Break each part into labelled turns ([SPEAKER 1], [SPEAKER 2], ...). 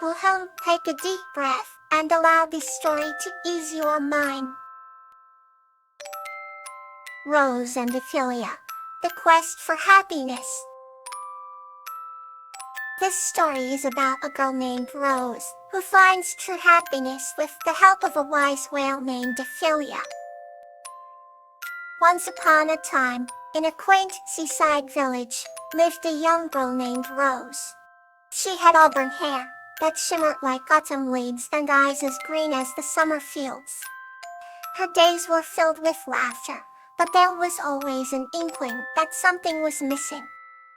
[SPEAKER 1] Take a deep breath and allow this story to ease your mind. Rose and Ophelia, the quest for happiness. This story is about a girl named Rose, who finds true happiness with the help of a wise whale named Ophelia. Once upon a time, in a quaint seaside village, lived a young girl named Rose. She had auburn hair that shimmered like autumn leaves and eyes as green as the summer fields. Her days were filled with laughter, but there was always an inkling that something was missing.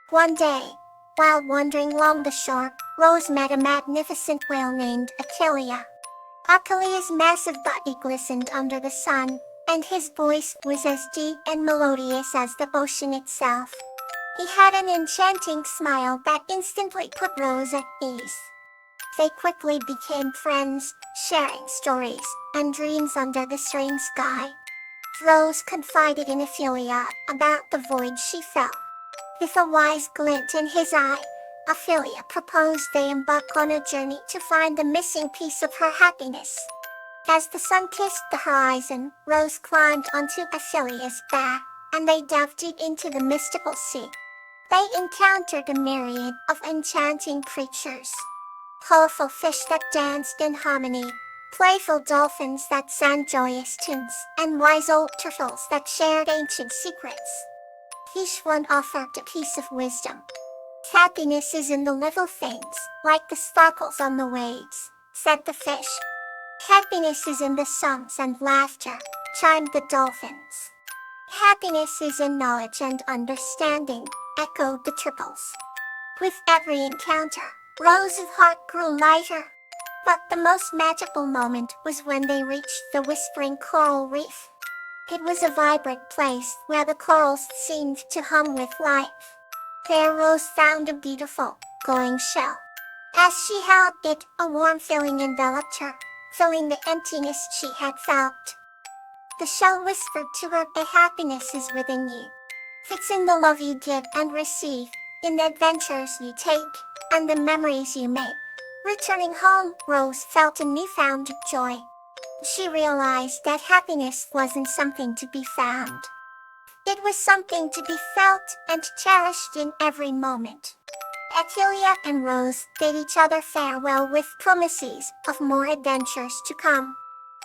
[SPEAKER 1] One day, while wandering along the shore, Rose met a magnificent whale named Achillea. Achillea's massive body glistened under the sun, and his voice was as deep and melodious as the ocean itself. He had an enchanting smile that instantly put Rose at ease. They quickly became friends, sharing stories and dreams under the serene sky. Rose confided in Ophelia about the void she felt. With a wise glint in his eye, Ophelia proposed they embark on a journey to find the missing piece of her happiness. As the sun kissed the horizon, Rose climbed onto Ophelia's back, and they delved deep into the mystical sea. They encountered a myriad of enchanting creatures. Colorful fish that danced in harmony, playful dolphins that sang joyous tunes, and wise old turtles that shared ancient secrets. Each one offered a piece of wisdom. Happiness is in the little things, like the sparkles on the waves, said the fish. Happiness is in the songs and laughter, chimed the dolphins. Happiness is in knowledge and understanding, echoed the turtles. With every encounter, Rose's heart grew lighter. But the most magical moment was when they reached the Whispering Coral Reef. It was a vibrant place where the corals seemed to hum with life. There Rose found a beautiful, glowing shell. As she held it, a warm feeling enveloped her, filling the emptiness she had felt. The shell whispered to her, "A happiness is within you. It's in the love you give and receive, in the adventures you take, and the memories you make." Returning home, Rose felt a newfound joy. She realized that happiness wasn't something to be found. It was something to be felt and cherished in every moment. Achillea and Rose bid each other farewell with promises of more adventures to come.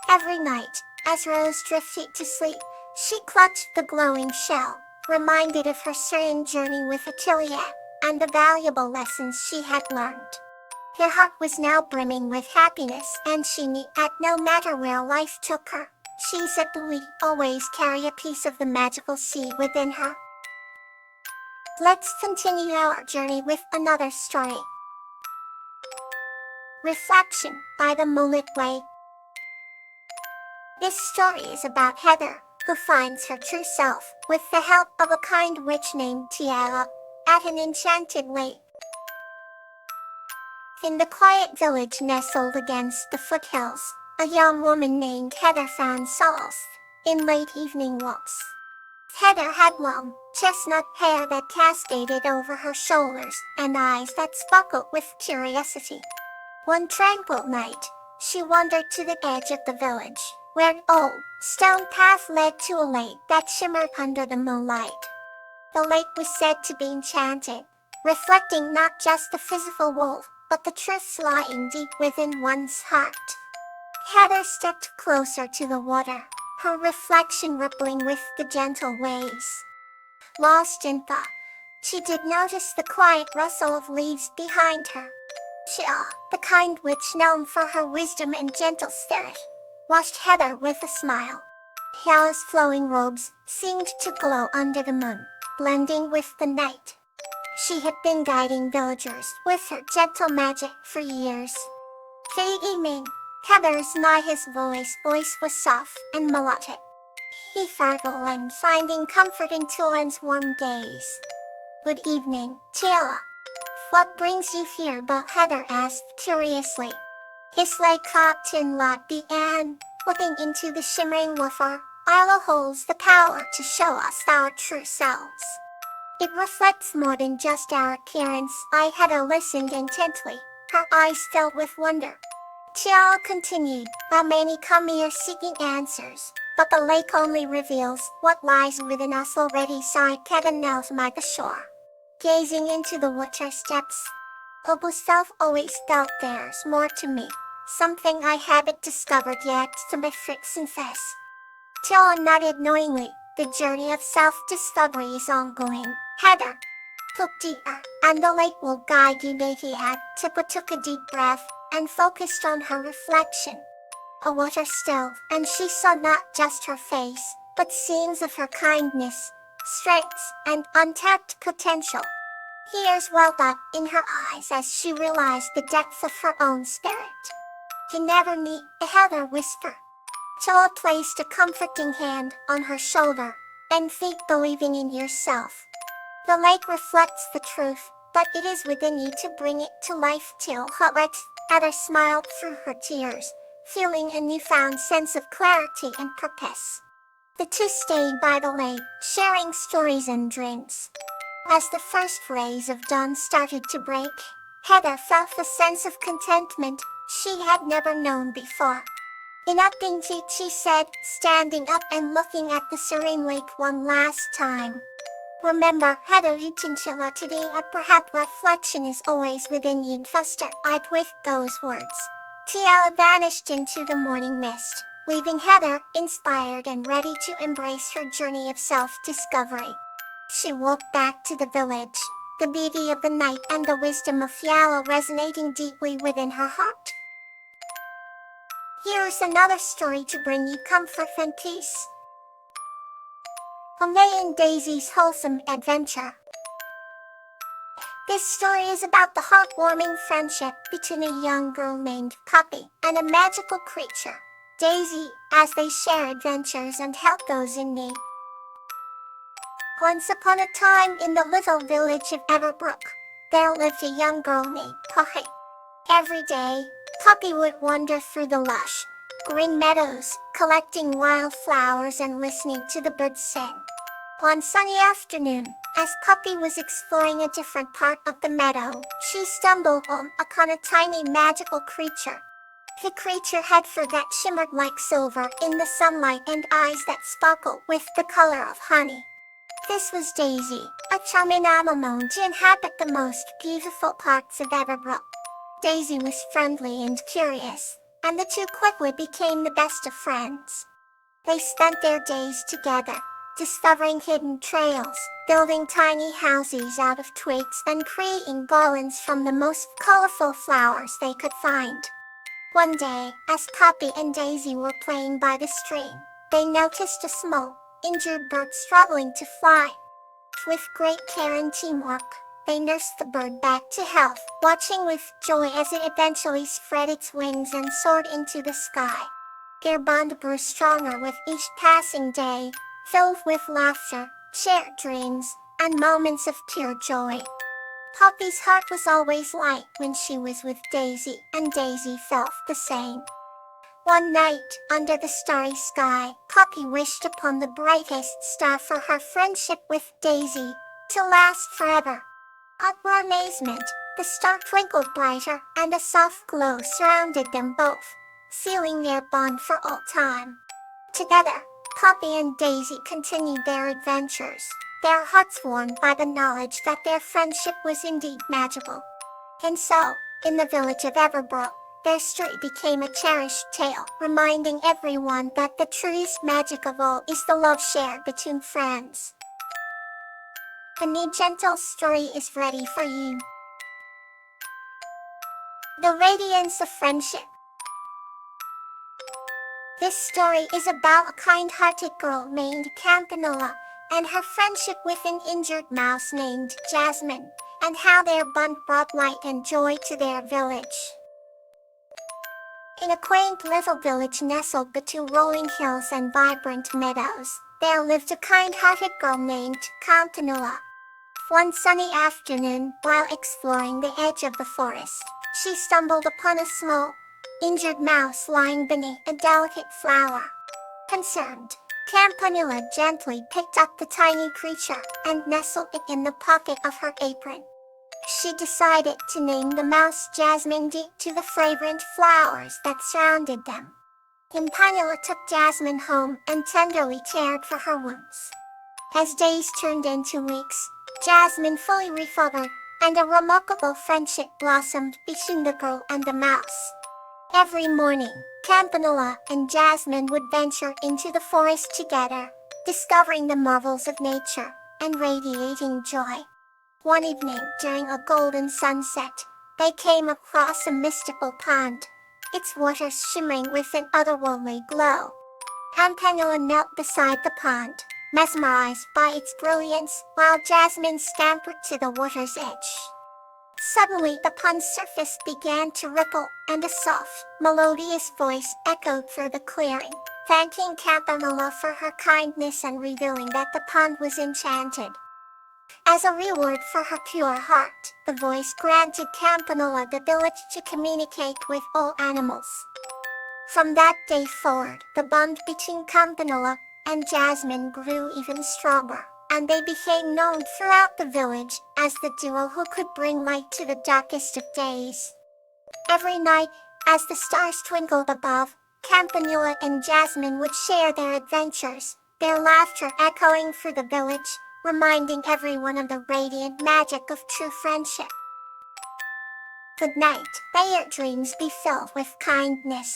[SPEAKER 1] Every night, as Rose drifted to sleep, she clutched the glowing shell, reminded of her serene journey with Achillea and the valuable lessons she had learned. Her heart was now brimming with happiness, and she knew that no matter where life took her, she would always carry a piece of the magical sea within her. Let's continue our journey with another story. Reflection by the Moonlit Way. This story is about Heather, who finds her true self with the help of a kind witch named Tiara at an enchanted lake. In the quiet village nestled against the foothills, a young woman named Heather found solace in late evening walks. Heather had long, chestnut hair that cascaded over her shoulders and eyes that sparkled with curiosity. One tranquil night, she wandered to the edge of the village, where an old, stone path led to a lake that shimmered under the moonlight. The lake was said to be enchanted, reflecting not just the physical world, but the truths lying deep within one's heart. Heather stepped closer to the water, her reflection rippling with the gentle waves. Lost in thought, she did notice the quiet rustle of leaves behind her. Tiara, the kind witch known for her wisdom and gentle spirit, watched Heather with a smile. Tiara's flowing robes seemed to glow under the moon, blending with the night. She had been guiding villagers with her gentle magic for years. The evening, Heather's voice was soft and melodic. He fargled and finding comfort in Tulan's warm gaze. "Good evening, Tiara. What brings you here?" But Heather asked curiously. His lake in lot began, looking into the shimmering water. "Allah holds the power to show us our true selves. It reflects more than just our appearance." Heather listened intently, her eyes filled with wonder. Tiara continued, while many come here seeking answers, but the lake only reveals what lies within us already, sighed Kevin knelt by the shore, gazing into the water steps. Obu self always felt there's more to me, something I haven't discovered yet, to be confess. Tiara nodded knowingly. The journey of self-discovery is ongoing, Heather. Look deeper, and the lake will guide you. Nahiad took a deep breath and focused on her reflection. A water still, and she saw not just her face, but scenes of her kindness, strengths, and untapped potential. Tears welled up in her eyes as she realized the depth of her own spirit. You never need, Heather whispered. Choa placed a comforting hand on her shoulder, and keep believing in yourself. The lake reflects the truth, but it is within you to bring it to life too. Heather smiled through her tears, feeling a newfound sense of clarity and purpose. The two stayed by the lake, sharing stories and dreams. As the first rays of dawn started to break, Heather felt a sense of contentment she had never known before. Enough, she said, standing up and looking at the serene lake one last time. Remember, Heather, Chinchilla today, perhaps reflection is always within you. Eyed with those words, Tiara vanished into the morning mist, leaving Heather inspired and ready to embrace her journey of self-discovery. She walked back to the village, the beauty of the night and the wisdom of Yala resonating deeply within her heart. Here's another story to bring you comfort and peace. May and Daisy's Wholesome Adventure. This story is about the heartwarming friendship between a young girl named Poppy and a magical creature, Daisy, as they share adventures and help those in need. Once upon a time in the little village of Everbrook, there lived a young girl named Poppy. Every day, Poppy would wander through the lush, green meadows, collecting wildflowers and listening to the birds sing. One sunny afternoon, as Poppy was exploring a different part of the meadow, she stumbled upon a tiny magical creature. The creature had fur that shimmered like silver in the sunlight and eyes that sparkled with the color of honey. This was Daisy, a charming animal to inhabit the most beautiful parts of Everbrook. Daisy was friendly and curious, and the two quickly became the best of friends. They spent their days together, discovering hidden trails, building tiny houses out of twigs and creating garlands from the most colorful flowers they could find. One day, as Poppy and Daisy were playing by the stream, they noticed a small, injured bird struggling to fly. With great care and teamwork, they nursed the bird back to health, watching with joy as it eventually spread its wings and soared into the sky. Their bond grew stronger with each passing day, filled with laughter, shared dreams, and moments of pure joy. Poppy's heart was always light when she was with Daisy, and Daisy felt the same. One night, under the starry sky, Poppy wished upon the brightest star for her friendship with Daisy to last forever. To her amazement, the star twinkled brighter, and a soft glow surrounded them both, sealing their bond for all time. Together, Poppy and Daisy continued their adventures, their hearts warmed by the knowledge that their friendship was indeed magical. And so, in the village of Everbrook, their story became a cherished tale, reminding everyone that the truest magic of all is the love shared between friends. A new gentle story is ready for you. The Radiance of Friendship. This story is about a kind-hearted girl named Campanula and her friendship with an injured mouse named Jasmine, and how their bond brought light and joy to their village. In a quaint little village nestled between rolling hills and vibrant meadows, there lived a kind-hearted girl named Campanula. One sunny afternoon, while exploring the edge of the forest, she stumbled upon a small, injured mouse lying beneath a delicate flower. Concerned, Campanula gently picked up the tiny creature and nestled it in the pocket of her apron. She decided to name the mouse Jasmine due to the fragrant flowers that surrounded them. Campanula took Jasmine home and tenderly cared for her wounds. As days turned into weeks, Jasmine fully recovered, and a remarkable friendship blossomed between the girl and the mouse. Every morning, Campanula and Jasmine would venture into the forest together, discovering the marvels of nature and radiating joy. One evening, during a golden sunset, they came across a mystical pond, its waters shimmering with an otherworldly glow. Campanula knelt beside the pond, mesmerized by its brilliance, while Jasmine scampered to the water's edge. Suddenly, the pond's surface began to ripple, and a soft, melodious voice echoed through the clearing, thanking Campanula for her kindness and revealing that the pond was enchanted. As a reward for her pure heart, the voice granted Campanula the ability to communicate with all animals. From that day forward, the bond between Campanula and Jasmine grew even stronger, and they became known throughout the village as the duo who could bring light to the darkest of days. Every night, as the stars twinkled above, Campanula and Jasmine would share their adventures, their laughter echoing through the village, reminding everyone of the radiant magic of true friendship. Good night. May your dreams be filled with kindness,